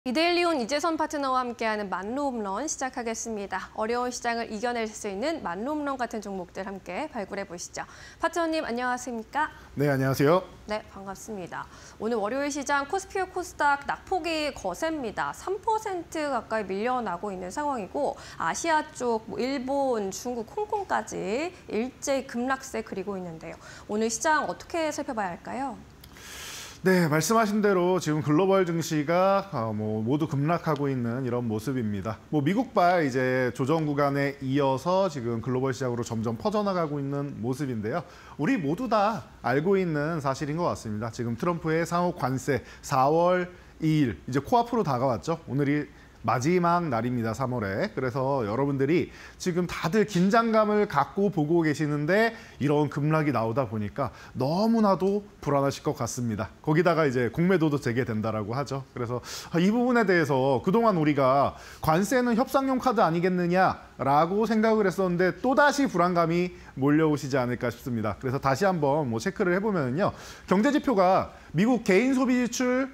이데일리온 이재선 파트너와 함께하는 만루홈런 시작하겠습니다. 어려운 시장을 이겨낼 수 있는 만루홈런 같은 종목들 함께 발굴해 보시죠. 파트너님 안녕하십니까? 네, 안녕하세요. 네, 반갑습니다. 오늘 월요일 시장 코스피와 코스닥 낙폭이 거셉니다. 3% 가까이 밀려나고 있는 상황이고 아시아 쪽 일본, 중국, 홍콩까지 일제히 급락세 그리고 있는데요. 오늘 시장 어떻게 살펴봐야 할까요? 네, 말씀하신 대로 지금 글로벌 증시가 모두 급락하고 있는 이런 모습입니다. 미국발 이제 조정 구간에 이어서 지금 글로벌 시장으로 점점 퍼져나가고 있는 모습인데요. 우리 모두 다 알고 있는 사실인 것 같습니다. 지금 트럼프의 상호 관세 4월 2일 이제 코앞으로 다가왔죠. 오늘이 마지막 날입니다, 3월에. 그래서 여러분들이 지금 다들 긴장감을 갖고 보고 계시는데 이런 급락이 나오다 보니까 너무나도 불안하실 것 같습니다. 거기다가 이제 공매도도 재개된다라고 하죠. 그래서 이 부분에 대해서 그동안 우리가 관세는 협상용 카드 아니겠느냐라고 생각을 했었는데 또다시 불안감이 몰려오시지 않을까 싶습니다. 그래서 다시 한번 체크를 해보면요. 경제지표가 미국 개인 소비 지출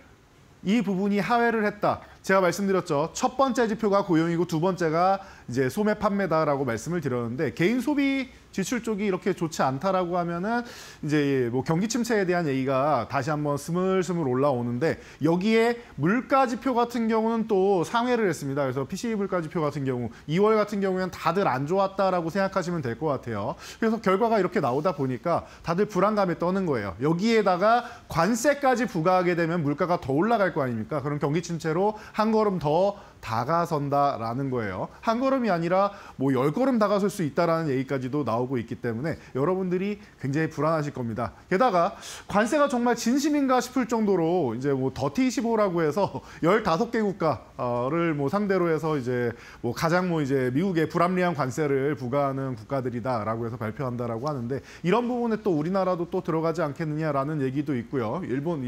이 부분이 하회를 했다. 제가 말씀드렸죠. 첫 번째 지표가 고용이고 두 번째가 이제 소매 판매다라고 말씀을 드렸는데 개인 소비 지출 쪽이 이렇게 좋지 않다라고 하면은 이제 경기 침체에 대한 얘기가 다시 한번 스물스물 올라오는데 여기에 물가 지표 같은 경우는 또 상회를 했습니다. 그래서 PCE 물가 지표 같은 경우 2월 같은 경우에는 다들 안 좋았다라고 생각하시면 될 것 같아요. 그래서 결과가 이렇게 나오다 보니까 다들 불안감에 떠는 거예요. 여기에다가 관세까지 부과하게 되면 물가가 더 올라갈 거 아닙니까? 그럼 경기 침체로 한 걸음 더 다가선다라는 거예요. 한 걸음이 아니라 10걸음 다가설 수 있다라는 얘기까지도 나오고 있기 때문에 여러분들이 굉장히 불안하실 겁니다. 게다가 관세가 정말 진심인가 싶을 정도로 이제 더티25라고 해서 15개 국가를 상대로 해서 이제 가장 이제 미국에 불합리한 관세를 부과하는 국가들이다라고 해서 발표한다라고 하는데 이런 부분에 또 우리나라도 또 들어가지 않겠느냐라는 얘기도 있고요. 일본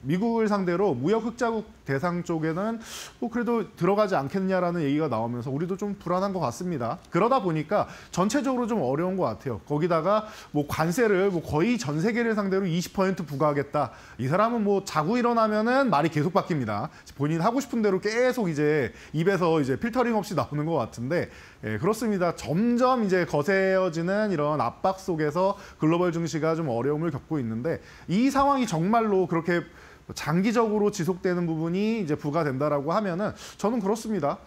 미국을 상대로 무역 흑자국 대상 쪽에는 그래도 들어가지 않겠냐라는 얘기가 나오면서 우리도 좀 불안한 것 같습니다. 그러다 보니까 전체적으로 좀 어려운 것 같아요. 거기다가 관세를 거의 전 세계를 상대로 20% 부과하겠다. 이 사람은 자고 일어나면은 말이 계속 바뀝니다. 본인 하고 싶은 대로 계속 이제 입에서 이제 필터링 없이 나오는 것 같은데 그렇습니다. 점점 이제 거세어지는 이런 압박 속에서 글로벌 증시가 좀 어려움을 겪고 있는데 이 상황이 정말로 그렇게 장기적으로 지속되는 부분이 이제 부과된다라고 하면은 저는 그렇습니다.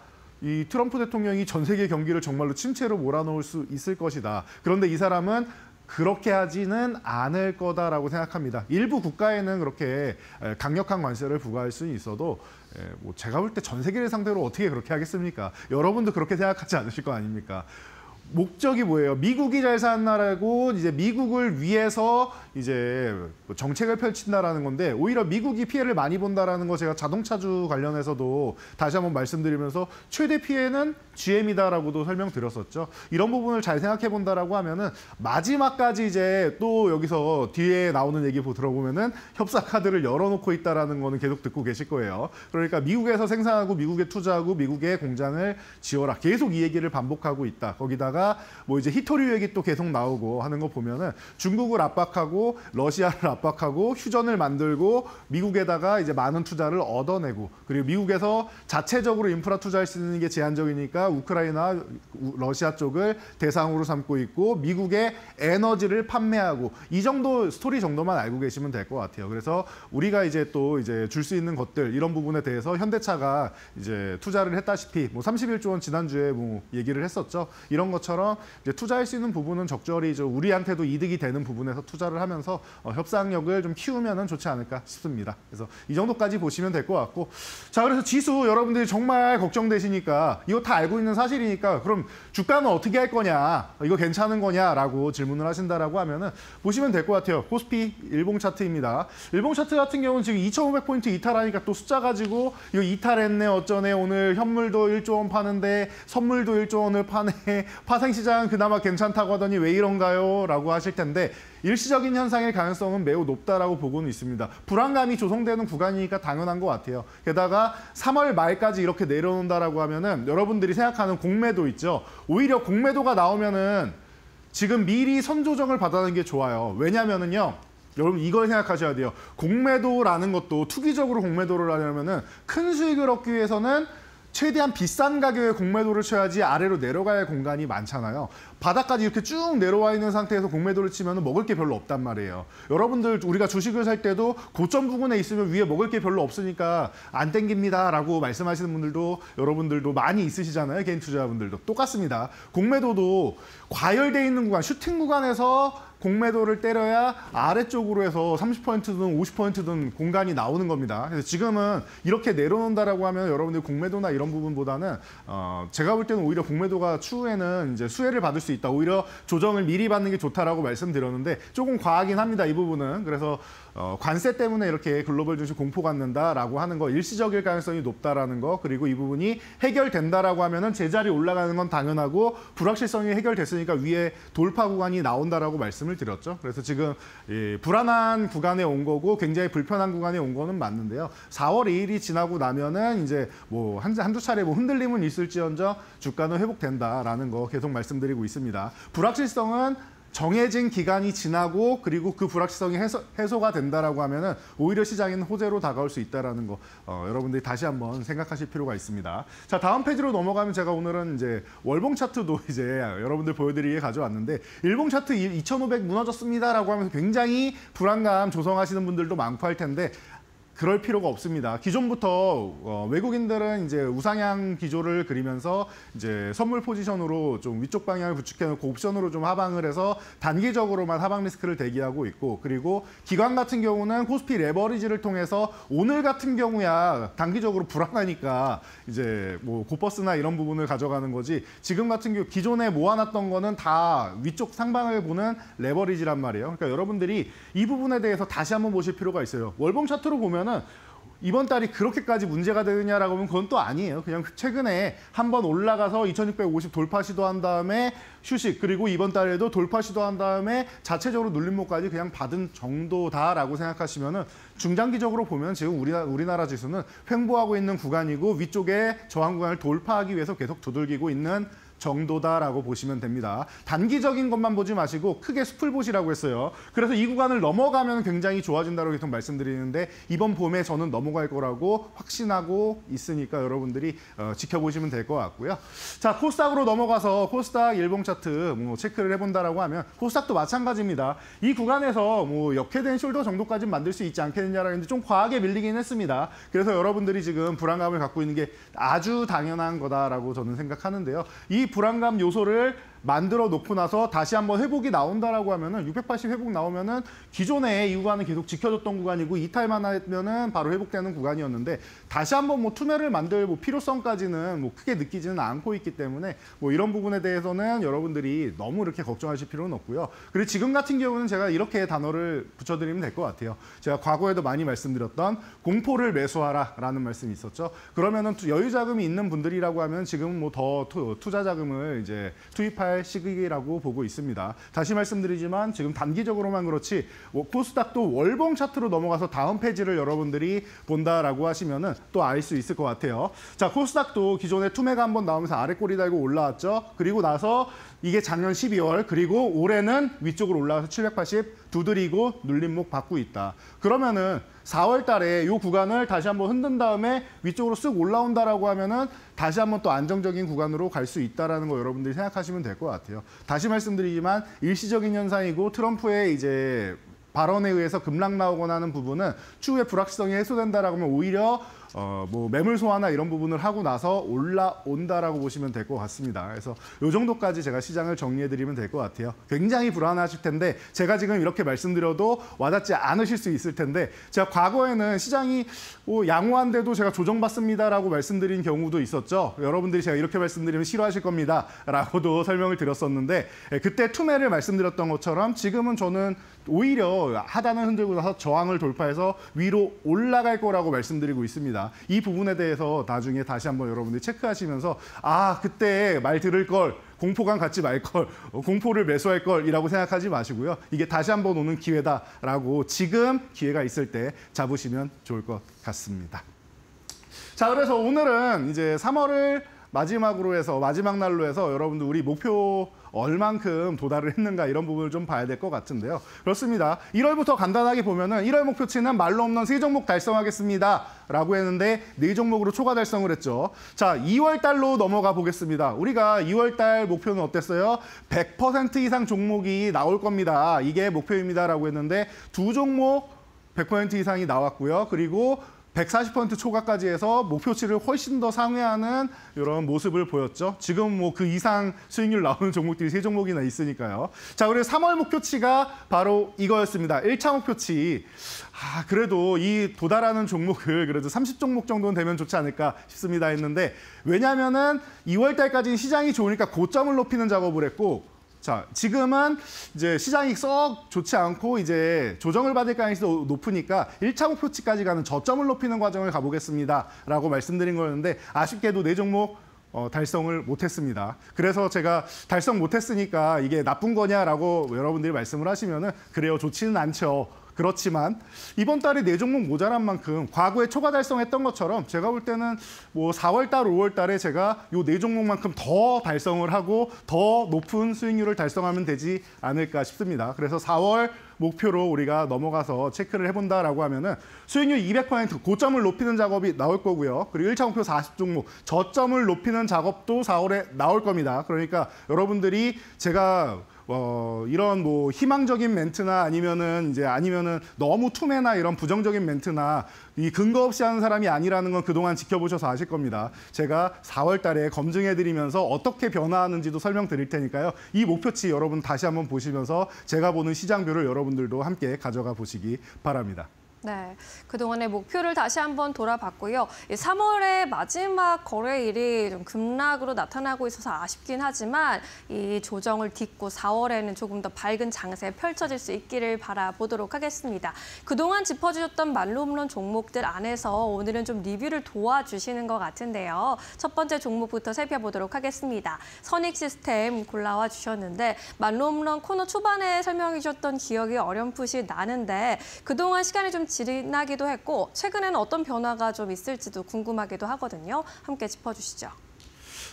이 트럼프 대통령이 전 세계 경기를 정말로 침체로 몰아넣을 수 있을 것이다. 그런데 이 사람은 그렇게 하지는 않을 거다라고 생각합니다. 일부 국가에는 그렇게 강력한 관세를 부과할 수는 있어도 제가 볼 때 전 세계를 상대로 어떻게 그렇게 하겠습니까? 여러분도 그렇게 생각하지 않으실 거 아닙니까? 목적이 뭐예요? 미국이 잘 사는 나라고 이제 미국을 위해서 이제 정책을 펼친다라는 건데 오히려 미국이 피해를 많이 본다라는 거 제가 자동차주 관련해서도 다시 한번 말씀드리면서 최대 피해는 GM이다라고도 설명드렸었죠. 이런 부분을 잘 생각해 본다라고 하면은 마지막까지 이제 또 여기서 뒤에 나오는 얘기 들어보면은 협상 카드를 열어놓고 있다라는 거는 계속 듣고 계실 거예요. 그러니까 미국에서 생산하고 미국에 투자하고 미국에 공장을 지어라. 계속 이 얘기를 반복하고 있다. 거기다가 이제 히토류 얘기 또 계속 나오고 하는 거 보면은 중국을 압박하고 러시아를 압박하고 휴전을 만들고 미국에다가 이제 많은 투자를 얻어내고 그리고 미국에서 자체적으로 인프라 투자할 수 있는 게 제한적이니까 우크라이나, 러시아 쪽을 대상으로 삼고 있고 미국의 에너지를 판매하고 이 정도 스토리 정도만 알고 계시면 될 것 같아요. 그래서 우리가 이제 또 이제 줄 수 있는 것들 이런 부분에 대해서 현대차가 이제 투자를 했다시피 31조 원 지난주에 얘기를 했었죠. 이런 것처럼 이제 투자할 수 있는 부분은 적절히 우리한테도 이득이 되는 부분에서 투자를 하면서 협상력을 좀 키우면은 좋지 않을까 싶습니다. 그래서 이 정도까지 보시면 될 것 같고 자 그래서 지수 여러분들이 정말 걱정되시니까 이거 다 알고 있는 사실이니까 그럼 주가는 어떻게 할 거냐 이거 괜찮은 거냐라고 질문을 하신다라고 하면은 보시면 될 것 같아요. 코스피 일봉 차트입니다. 일봉 차트 같은 경우는 지금 2,500포인트 이탈하니까 또 숫자 가지고 이거 이탈했네 어쩌네 오늘 현물도 1조 원 파는데 선물도 1조 원을 파네 파생시장 그나마 괜찮다고 하더니 왜 이런가요? 라고 하실 텐데 일시적인 현상의 가능성은 매우 높다라고 보고는 있습니다. 불안감이 조성되는 구간이니까 당연한 것 같아요. 게다가 3월 말까지 이렇게 내려놓는다라고 하면은 여러분들이 생각하는 공매도 있죠. 오히려 공매도가 나오면은 지금 미리 선조정을 받아내는 게 좋아요. 왜냐면은요. 여러분 이걸 생각하셔야 돼요. 공매도라는 것도 투기적으로 공매도를 하려면은 큰 수익을 얻기 위해서는 최대한 비싼 가격에 공매도를 쳐야지 아래로 내려갈 공간이 많잖아요. 바닥까지 이렇게 쭉 내려와 있는 상태에서 공매도를 치면 먹을 게 별로 없단 말이에요. 여러분들 우리가 주식을 살 때도 고점 부근에 있으면 위에 먹을 게 별로 없으니까 안 땡깁니다 라고 말씀하시는 분들도 여러분들도 많이 있으시잖아요. 개인 투자자분들도. 똑같습니다. 공매도도 과열돼 있는 구간, 슈팅 구간에서 공매도를 때려야 아래쪽으로 해서 30%든 50%든 공간이 나오는 겁니다. 그래서 지금은 이렇게 내려놓는다라고 하면 여러분들 공매도나 이런 부분보다는 제가 볼 때는 오히려 공매도가 추후에는 이제 수혜를 받을 수 있다. 오히려 조정을 미리 받는 게 좋다라고 말씀드렸는데 조금 과하긴 합니다. 이 부분은. 그래서 관세 때문에 이렇게 글로벌 증시 공포 갖는다라고 하는 거 일시적일 가능성이 높다라는 거 그리고 이 부분이 해결된다라고 하면은 제자리 올라가는 건 당연하고 불확실성이 해결됐으니까 위에 돌파 구간이 나온다라고 말씀을 드렸죠. 그래서 지금 불안한 구간에 온 거고 굉장히 불편한 구간에 온 거는 맞는데요. 4월 2일이 지나고 나면은 이제 뭐 한두 차례 뭐 흔들림은 있을지언정 주가는 회복된다라는 거 계속 말씀드리고 있습니다. 불확실성은 정해진 기간이 지나고 그리고 그 불확실성이 해소가 된다라고 하면은 오히려 시장에는 호재로 다가올 수 있다라는 거 여러분들이 다시 한번 생각하실 필요가 있습니다. 자, 다음 페이지로 넘어가면 제가 오늘은 이제 월봉 차트도 이제 여러분들 보여드리게 가져왔는데 일봉 차트 2,500 무너졌습니다라고 하면서 굉장히 불안감 조성하시는 분들도 많고 할 텐데 그럴 필요가 없습니다. 기존부터 외국인들은 이제 우상향 기조를 그리면서 이제 선물 포지션으로 좀 위쪽 방향을 부축해놓고 옵션으로 좀 하방을 해서 단기적으로만 하방 리스크를 대기하고 있고 그리고 기관 같은 경우는 코스피 레버리지를 통해서 오늘 같은 경우야 단기적으로 불안하니까 이제 뭐 고퍼스나 이런 부분을 가져가는 거지 지금 같은 경우 기존에 모아놨던 거는 다 위쪽 상방을 보는 레버리지란 말이에요. 그러니까 여러분들이 이 부분에 대해서 다시 한번 보실 필요가 있어요. 월봉 차트로 보면 이번 달이 그렇게까지 문제가 되느냐라고 하면 그건 또 아니에요. 그냥 최근에 한번 올라가서 2650 돌파 시도한 다음에 휴식 그리고 이번 달에도 돌파 시도한 다음에 자체적으로 눌림목까지 그냥 받은 정도다라고 생각하시면은 중장기적으로 보면 지금 우리나라 지수는 횡보하고 있는 구간이고 위쪽에 저항 구간을 돌파하기 위해서 계속 두들기고 있는 정도다라고 보시면 됩니다. 단기적인 것만 보지 마시고 크게 숲을 보시라고 했어요. 그래서 이 구간을 넘어가면 굉장히 좋아진다고 계속 말씀드리는데 이번 봄에 저는 넘어갈 거라고 확신하고 있으니까 여러분들이 지켜보시면 될 것 같고요. 자, 코스닥으로 넘어가서 코스닥 일봉 차트 뭐 체크를 해본다라고 하면 코스닥도 마찬가지입니다. 이 구간에서 뭐 역회된 숄더 정도까지 만들 수 있지 않겠느냐라고 했는데 좀 과하게 밀리긴 했습니다. 그래서 여러분들이 지금 불안감을 갖고 있는 게 아주 당연한 거다라고 저는 생각하는데요. 이 불안감 요소를 만들어 놓고 나서 다시 한번 회복이 나온다라고 하면은 680 회복 나오면은 기존에 이 구간은 계속 지켜줬던 구간이고 이탈만 하면은 바로 회복되는 구간이었는데 다시 한번 뭐 투매를 만들 뭐 필요성까지는 뭐 크게 느끼지는 않고 있기 때문에 뭐 이런 부분에 대해서는 여러분들이 너무 이렇게 걱정하실 필요는 없고요. 그리고 지금 같은 경우는 제가 이렇게 단어를 붙여드리면 될 것 같아요. 제가 과거에도 많이 말씀드렸던 공포를 매수하라라는 말씀이 있었죠. 그러면은 여유 자금이 있는 분들이라고 하면 지금 뭐 더 투자 자금을 이제 투입할 시기라고 보고 있습니다. 다시 말씀드리지만 지금 단기적으로만 그렇지 코스닥도 월봉 차트로 넘어가서 다음 페이지를 여러분들이 본다라고 하시면은 또 알 수 있을 것 같아요. 자, 코스닥도 기존에 투매가 한번 나오면서 아래 꼬리 달고 올라왔죠. 그리고 나서 이게 작년 12월 그리고 올해는 위쪽으로 올라가서 780 두드리고 눌림목 받고 있다. 그러면은 4월 달에 이 구간을 다시 한번 흔든 다음에 위쪽으로 쓱 올라온다라고 하면은 다시 한번 또 안정적인 구간으로 갈 수 있다라는 거 여러분들이 생각하시면 될 것 같아요. 다시 말씀드리지만 일시적인 현상이고 트럼프의 이제 발언에 의해서 급락 나오거나 하는 부분은 추후에 불확실성이 해소된다라고 하면 오히려 뭐 매물 소화나 이런 부분을 하고 나서 올라온다라고 보시면 될 것 같습니다. 그래서 이 정도까지 제가 시장을 정리해드리면 될 것 같아요. 굉장히 불안하실 텐데 제가 지금 이렇게 말씀드려도 와닿지 않으실 수 있을 텐데 제가 과거에는 시장이 양호한데도 제가 조정받습니다라고 말씀드린 경우도 있었죠. 여러분들이 제가 이렇게 말씀드리면 싫어하실 겁니다라고도 설명을 드렸었는데 그때 투매를 말씀드렸던 것처럼 지금은 저는 오히려 하단을 흔들고 나서 저항을 돌파해서 위로 올라갈 거라고 말씀드리고 있습니다. 이 부분에 대해서 나중에 다시 한번 여러분들이 체크하시면서 아, 그때 말 들을 걸, 공포감 갖지 말 걸, 공포를 매수할 걸이라고 생각하지 마시고요. 이게 다시 한번 오는 기회다라고 지금 기회가 있을 때 잡으시면 좋을 것 같습니다. 자, 그래서 오늘은 이제 3월을 마지막으로 해서 마지막 날로 해서 여러분들 우리 목표 얼만큼 도달을 했는가 이런 부분을 좀 봐야 될 것 같은데요. 그렇습니다. 1월부터 간단하게 보면은 1월 목표치는 말로 없는 3종목 달성하겠습니다. 라고 했는데 4종목으로 초과 달성을 했죠. 자, 2월 달로 넘어가 보겠습니다. 우리가 2월 달 목표는 어땠어요? 100% 이상 종목이 나올 겁니다. 이게 목표입니다라고 했는데 2종목 100% 이상이 나왔고요. 그리고 140% 초과까지 해서 목표치를 훨씬 더 상회하는 이런 모습을 보였죠. 지금 뭐 그 이상 수익률 나오는 종목들이 3종목이나 있으니까요. 자, 그리고 3월 목표치가 바로 이거였습니다. 1차 목표치. 그래도 이 도달하는 종목을 그래도 30종목 정도는 되면 좋지 않을까 싶습니다 했는데 왜냐하면은 2월 달까지는 시장이 좋으니까 고점을 높이는 작업을 했고 자, 지금은 이제 시장이 썩 좋지 않고 이제 조정을 받을 가능성이 높으니까 1차 목표치까지 가는 저점을 높이는 과정을 가보겠습니다라고 말씀드린 거였는데 아쉽게도 4종목 달성을 못했습니다. 그래서 제가 달성 못했으니까 이게 나쁜 거냐라고 여러분들이 말씀을 하시면은 그래요, 좋지는 않죠. 그렇지만 이번 달에 4종목 모자란 만큼 과거에 초과 달성했던 것처럼 제가 볼 때는 뭐 4월 달, 5월 달에 제가 요 4종목만큼 더 달성을 하고 더 높은 수익률을 달성하면 되지 않을까 싶습니다. 그래서 4월 목표로 우리가 넘어가서 체크를 해본다라고 하면은 수익률 200% 고점을 높이는 작업이 나올 거고요. 그리고 1차 목표 40종목 저점을 높이는 작업도 4월에 나올 겁니다. 그러니까 여러분들이 제가 이런 뭐 희망적인 멘트나 아니면은 너무 투매나 이런 부정적인 멘트나 이 근거 없이 하는 사람이 아니라는 건 그동안 지켜보셔서 아실 겁니다. 제가 4월 달에 검증해드리면서 어떻게 변화하는지도 설명드릴 테니까요. 이 목표치 여러분 다시 한번 보시면서 제가 보는 시장뷰를 여러분들도 함께 가져가 보시기 바랍니다. 네, 그동안의 목표를 다시 한번 돌아봤고요. 3월의 마지막 거래일이 좀 급락으로 나타나고 있어서 아쉽긴 하지만 이 조정을 딛고 4월에는 조금 더 밝은 장세 펼쳐질 수 있기를 바라보도록 하겠습니다. 그동안 짚어주셨던 말로홈런 종목들 안에서 오늘은 좀 리뷰를 도와주시는 것 같은데요. 첫 번째 종목부터 살펴보도록 하겠습니다. 선익시스템 골라와 주셨는데 말로홈런 코너 초반에 설명해 주셨던 기억이 어렴풋이 나는데 그동안 시간이 좀 지나기도 했고 최근에는 어떤 변화가 좀 있을지도 궁금하기도 하거든요. 함께 짚어주시죠.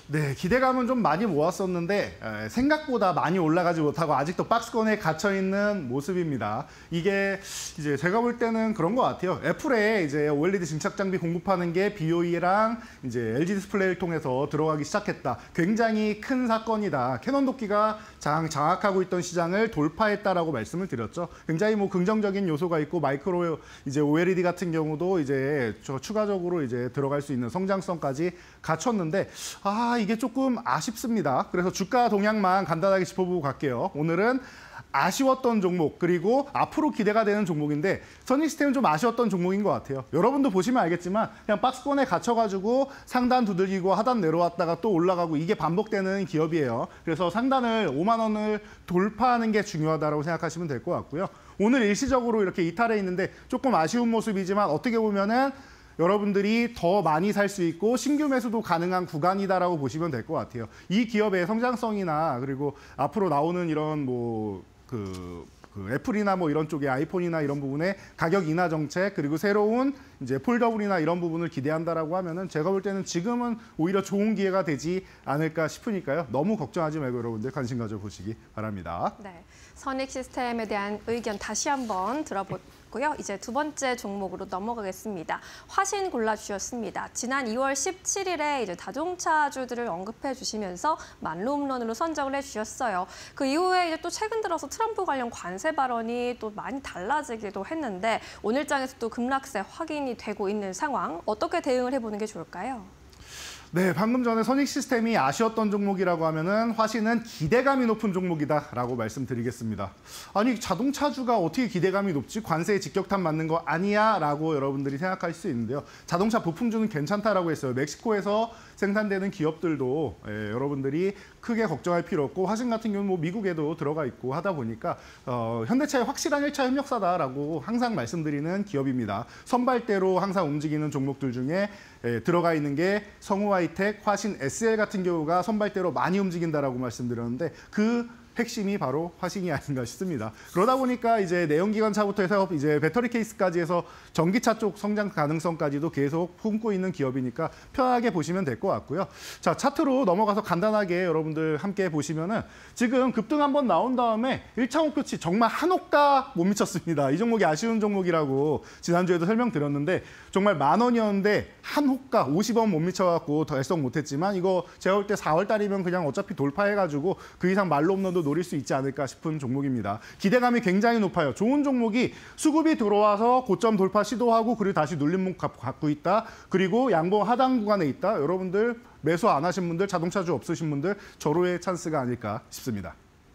네, 기대감은 좀 많이 모았었는데 생각보다 많이 올라가지 못하고 아직도 박스권에 갇혀 있는 모습입니다. 이게 이제 제가 볼 때는 그런 것 같아요. 애플에 이제 OLED 증착 장비 공급하는 게 BOE랑 이제 LG 디스플레이를 통해서 들어가기 시작했다. 굉장히 큰 사건이다. 캐논 도끼가 장악하고 있던 시장을 돌파했다라고 말씀을 드렸죠. 굉장히 뭐 긍정적인 요소가 있고 마이크로 이제 OLED 같은 경우도 이제 추가적으로 이제 들어갈 수 있는 성장성까지 갖췄는데 이게 조금 아쉽습니다. 그래서 주가 동향만 간단하게 짚어보고 갈게요. 오늘은 아쉬웠던 종목 그리고 앞으로 기대가 되는 종목인데 선익시스템은 좀 아쉬웠던 종목인 것 같아요. 여러분도 보시면 알겠지만 그냥 박스권에 갇혀가지고 상단 두들기고 하단 내려왔다가 또 올라가고 이게 반복되는 기업이에요. 그래서 상단을 5만 원을 돌파하는 게 중요하다고 생각하시면 될 것 같고요. 오늘 일시적으로 이렇게 이탈해 있는데 조금 아쉬운 모습이지만 어떻게 보면은 여러분들이 더 많이 살 수 있고 신규 매수도 가능한 구간이다라고 보시면 될 것 같아요. 이 기업의 성장성이나 그리고 앞으로 나오는 이런 애플이나 뭐 이런 쪽의 아이폰이나 이런 부분의 가격 인하 정책 그리고 새로운 이제 폴더블이나 이런 부분을 기대한다라고 하면은 제가 볼 때는 지금은 오히려 좋은 기회가 되지 않을까 싶으니까요. 너무 걱정하지 말고 여러분들 관심 가져보시기 바랍니다. 네, 선익시스템에 대한 의견 다시 한번 들어보고요. 이제 두 번째 종목으로 넘어가겠습니다. 화신 골라주셨습니다. 지난 2월 17일에 이제 자동차주들을 언급해 주시면서 만로홈런으로 선정을 해주셨어요. 그 이후에 이제 또 최근 들어서 트럼프 관련 관세 발언이 또 많이 달라지기도 했는데 오늘장에서 또 급락세 확인이 되고 있는 상황. 어떻게 대응을 해보는 게 좋을까요? 네, 방금 전에 선익시스템이 아쉬웠던 종목이라고 하면은 화신은 기대감이 높은 종목이다라고 말씀드리겠습니다. 아니 자동차주가 어떻게 기대감이 높지? 관세에 직격탄 맞는 거 아니야?라고 여러분들이 생각할 수 있는데요. 자동차 부품주는 괜찮다라고 했어요. 멕시코에서 생산되는 기업들도 여러분들이 크게 걱정할 필요 없고 화신 같은 경우는 뭐 미국에도 들어가 있고 하다 보니까 현대차의 확실한 1차 협력사다라고 항상 말씀드리는 기업입니다. 선발대로 항상 움직이는 종목들 중에 들어가 있는 게 성우하이텍, 화신, SL 같은 경우가 선발대로 많이 움직인다라고 말씀드렸는데 그 핵심이 바로 화신이 아닌가 싶습니다. 그러다 보니까 이제 내연기관차부터 해서 이제 배터리 케이스까지 해서 전기차 쪽 성장 가능성까지도 계속 품고 있는 기업이니까 편하게 보시면 될 것 같고요. 자, 차트로 넘어가서 간단하게 여러분들 함께 보시면은 지금 급등 한번 나온 다음에 1차 목표치 정말 한 호가 못 미쳤습니다. 이 종목이 아쉬운 종목이라고 지난주에도 설명드렸는데 정말 10,000원이었는데 한 호가 50원 못 미쳐갖고 달성 못했지만 이거 제가 볼 때 4월 달이면 그냥 어차피 돌파해가지고 그 이상 말로 홈런도 노릴 수 있지 않을까 싶은 종목입니다. 기대감이 굉장히 높아요. 좋은 종목이 수급이 들어와서 고점 돌파 시도하고 그리고 다시 눌림목 갖고 있다. 그리고 양봉 하단 구간에 있다. 여러분들 매수 안 하신 분들, 자동차주 없으신 분들 절호의 찬스가 아닐까 싶습니다.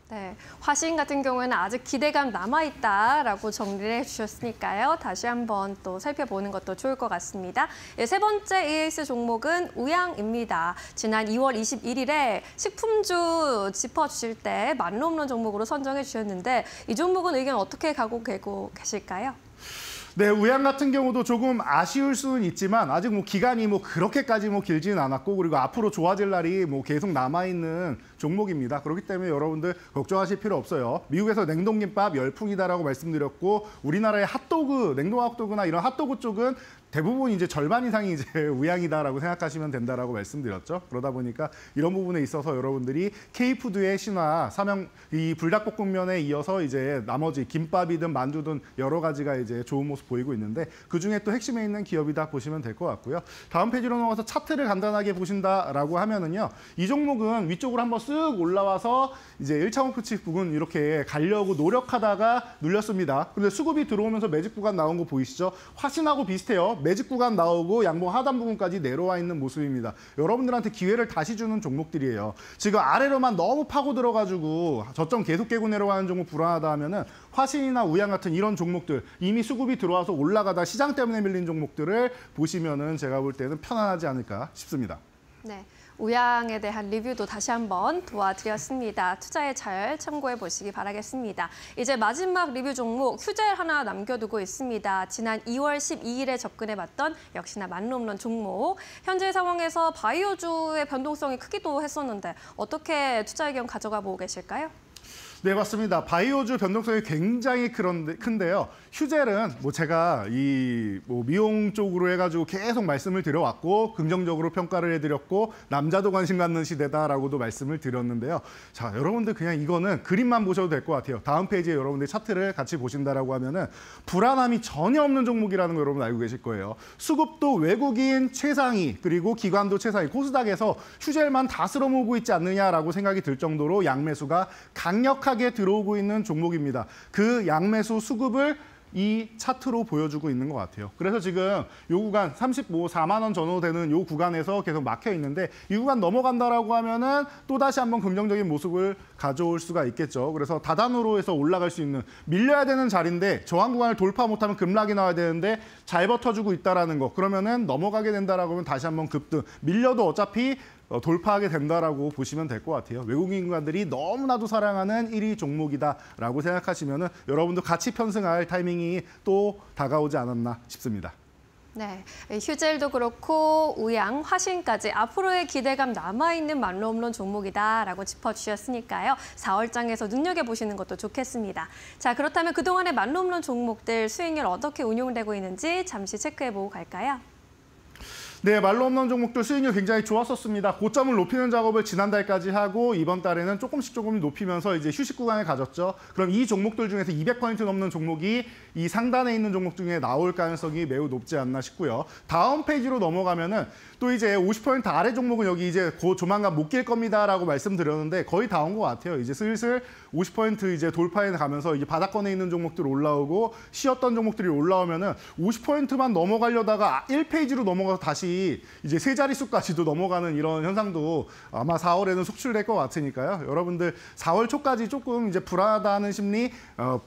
네, 화신 같은 경우에는 아직 기대감 남아있다라고 정리를 해주셨으니까요. 다시 한번 또 살펴보는 것도 좋을 것 같습니다. 예, 세 번째 EAS 종목은 우양입니다. 지난 2월 21일에 식품주 짚어주실 때 만홈런 종목으로 선정해 주셨는데 이 종목은 의견 어떻게 가고 계실까요? 네, 우양 같은 경우도 조금 아쉬울 수는 있지만 아직 뭐 기간이 뭐 그렇게까지 뭐 길지는 않았고 그리고 앞으로 좋아질 날이 뭐 계속 남아있는 종목입니다. 그렇기 때문에 여러분들 걱정하실 필요 없어요. 미국에서 냉동김밥 열풍이다라고 말씀드렸고 우리나라의 핫도그, 냉동 핫도그나 이런 핫도그 쪽은 대부분 이제 절반 이상이 이제 우양이다라고 생각하시면 된다라고 말씀드렸죠. 그러다 보니까 이런 부분에 있어서 여러분들이 K푸드의 신화, 삼양 이 불닭볶음면에 이어서 이제 나머지 김밥이든 만두든 여러 가지가 이제 좋은 모습 보이고 있는데 그 중에 또 핵심에 있는 기업이다 보시면 될 것 같고요. 다음 페이지로 넘어가서 차트를 간단하게 보신다라고 하면은요, 이 종목은 위쪽으로 한번 쓱 올라와서 이제 1차 목표치 부근 이렇게 가려고 노력하다가 눌렸습니다. 근데 수급이 들어오면서 매직 구간 나온 거 보이시죠? 화신하고 비슷해요. 매직 구간 나오고 양봉 하단 부분까지 내려와 있는 모습입니다. 여러분들한테 기회를 다시 주는 종목들이에요. 지금 아래로만 너무 파고 들어가지고 저점 계속 깨고 내려가는 종목 불안하다 하면은 화신이나 우양 같은 이런 종목들 이미 수급이 들어와서 올라가다 시장 때문에 밀린 종목들을 보시면은 제가 볼 때는 편안하지 않을까 싶습니다. 네. 우양에 대한 리뷰도 다시 한번 도와드렸습니다. 투자에 잘 참고해 보시기 바라겠습니다. 이제 마지막 리뷰 종목 휴젤 하나 남겨두고 있습니다. 지난 2월 12일에 접근해봤던 역시나 만홈런 종목. 현재 상황에서 바이오주의 변동성이 크기도 했었는데 어떻게 투자 의견 가져가 보고 계실까요? 네, 맞습니다. 바이오주 변동성이 굉장히 큰데요. 휴젤은 뭐 제가 이 미용 쪽으로 해가지고 계속 말씀을 드려왔고 긍정적으로 평가를 해드렸고 남자도 관심 갖는 시대다라고도 말씀을 드렸는데요. 자, 여러분들 그냥 이거는 그림만 보셔도 될 것 같아요. 다음 페이지에 여러분들 차트를 같이 보신다라고 하면은 불안함이 전혀 없는 종목이라는 거 여러분 알고 계실 거예요. 수급도 외국인 최상위 그리고 기관도 최상위 코스닥에서 휴젤만 다 쓸어모으고 있지 않느냐라고 생각이 들 정도로 양매수가 강력하게 들어오고 있는 종목입니다. 그 양매수 수급을 이 차트로 보여주고 있는 것 같아요. 그래서 지금 요 구간 4만 원 전후 되는 요 구간에서 계속 막혀 있는데 이 구간 넘어간다라고 하면은 또 다시 한번 긍정적인 모습을 가져올 수가 있겠죠. 그래서 다단으로 해서 올라갈 수 있는 밀려야 되는 자리인데 저항 구간을 돌파 못하면 급락이 나와야 되는데 잘 버텨주고 있다라는 거. 그러면은 넘어가게 된다라고 하면 다시 한번 급등. 밀려도 어차피 돌파하게 된다라고 보시면 될 것 같아요. 외국인관들이 너무나도 사랑하는 1위 종목이다라고 생각하시면은 여러분도 같이 편승할 타이밍이 또 다가오지 않았나 싶습니다. 네, 휴젤도 그렇고 우양, 화신까지 앞으로의 기대감 남아있는 만홈런 종목이다라고 짚어주셨으니까요. 4월장에서 눈여겨보시는 것도 좋겠습니다. 자, 그렇다면 그동안의 만홈런 종목들 수익률 어떻게 운용되고 있는지 잠시 체크해보고 갈까요? 네, 말로 없는 종목들 수익률 굉장히 좋았었습니다. 고점을 높이는 작업을 지난달까지 하고 이번 달에는 조금씩 높이면서 이제 휴식 구간을 가졌죠. 그럼 이 종목들 중에서 200% 넘는 종목이 이 상단에 있는 종목 중에 나올 가능성이 매우 높지 않나 싶고요. 다음 페이지로 넘어가면은 또 이제 50% 아래 종목은 여기 이제 곧 조만간 못 낄 겁니다라고 말씀드렸는데 거의 다 온 것 같아요. 이제 슬슬 50% 이제 돌파해 가면서 이제 바닥권에 있는 종목들 올라오고 쉬었던 종목들이 올라오면은 50%만 넘어가려다가 1페이지로 넘어가서 다시 이제 세 자릿수까지도 넘어가는 이런 현상도 아마 4월에는 속출될 것 같으니까요. 여러분들 4월 초까지 조금 이제 불안하다는 심리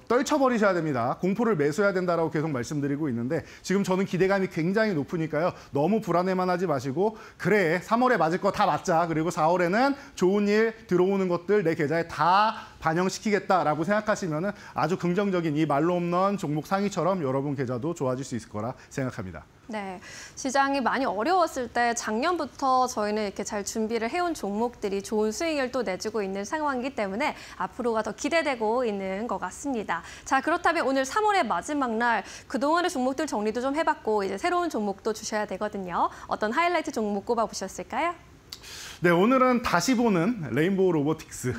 떨쳐버리셔야 됩니다. 공포를 매수해야 된다라고 계속 말씀드리고 있는데 지금 저는 기대감이 굉장히 높으니까요. 너무 불안해만 하지 마시고 그래 3월에 맞을 거 다 맞자. 그리고 4월에는 좋은 일 들어오는 것들 내 계좌에 다 반영시키겠다라고 생각하시면은 아주 긍정적인 이 말로 없는 종목 상위처럼 여러분 계좌도 좋아질 수 있을 거라 생각합니다. 네, 시장이 많이 어려웠을 때 작년부터 저희는 이렇게 잘 준비를 해온 종목들이 좋은 수익을 또 내주고 있는 상황이기 때문에 앞으로가 더 기대되고 있는 것 같습니다. 자, 그렇다면 오늘 3월의 마지막 날 그동안의 종목들 정리도 좀 해봤고 이제 새로운 종목도 주셔야 되거든요. 어떤 하이라이트 종목 꼽아보셨을까요? 네, 오늘은 다시 보는 레인보우 로보틱스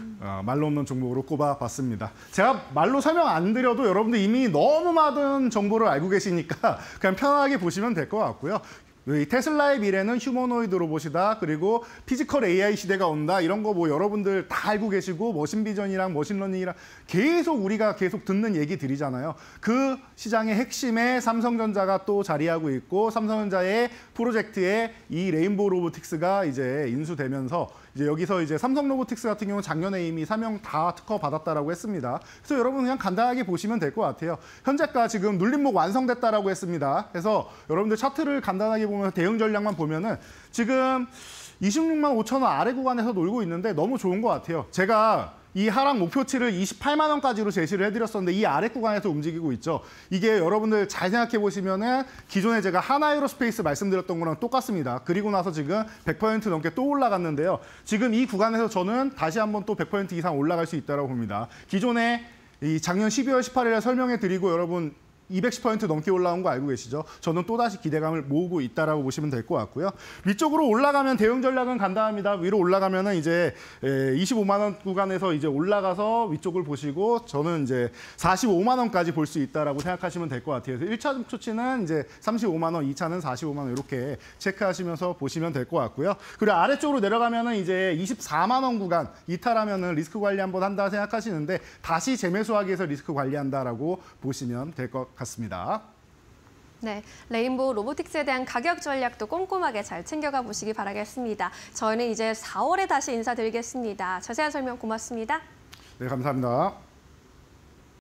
말로 없는 종목으로 꼽아봤습니다. 제가 말로 설명 안 드려도 여러분들 이미 너무 많은 정보를 알고 계시니까 그냥 편하게 보시면 될 것 같고요. 이 테슬라의 미래는 휴머노이드 로봇이다. 그리고 피지컬 AI 시대가 온다. 이런 거 뭐 여러분들 다 알고 계시고 머신비전이랑 머신러닝이랑 계속 우리가 계속 듣는 얘기들이잖아요. 그 시장의 핵심에 삼성전자가 또 자리하고 있고 삼성전자의 프로젝트에 이 레인보우 로보틱스가 이제 인수되면서 이제 여기서 이제 삼성 로보틱스 같은 경우는 작년에 이미 3명 다 특허 받았다라고 했습니다. 그래서 여러분 그냥 간단하게 보시면 될 것 같아요. 현재가 지금 눌림목 완성됐다라고 했습니다. 그래서 여러분들 차트를 간단하게 보면 대응 전략만 보면은 지금 26만 5천 원 아래 구간에서 놀고 있는데 너무 좋은 것 같아요. 제가 이 하락 목표치를 28만 원까지로 제시를 해드렸었는데 이 아래 구간에서 움직이고 있죠. 이게 여러분들 잘 생각해 보시면은 기존에 제가 하나에로스페이스 말씀드렸던 거랑 똑같습니다. 그리고 나서 지금 100% 넘게 또 올라갔는데요. 지금 이 구간에서 저는 다시 한번 또 100% 이상 올라갈 수 있다고 봅니다. 기존에 이 작년 12월 18일에 설명해 드리고 여러분 210% 넘게 올라온 거 알고 계시죠? 저는 또다시 기대감을 모으고 있다라고 보시면 될 것 같고요. 위쪽으로 올라가면 대응 전략은 간단합니다. 위로 올라가면은 이제 25만 원 구간에서 이제 올라가서 위쪽을 보시고 저는 이제 45만 원까지 볼 수 있다라고 생각하시면 될 것 같아요. 그래서 1차 목표치는 이제 35만 원, 2차는 45만 원 이렇게 체크하시면서 보시면 될 것 같고요. 그리고 아래쪽으로 내려가면은 이제 24만 원 구간 이탈하면은 리스크 관리 한번 한다 생각하시는데 다시 재매수하기 위해서 리스크 관리한다라고 보시면 될 것 같습니다. 네, 레인보우 로보틱스에 대한 가격 전략도 꼼꼼하게 잘 챙겨가 보시기 바라겠습니다. 저희는 이제 4월에 다시 인사드리겠습니다. 자세한 설명 고맙습니다. 네, 감사합니다.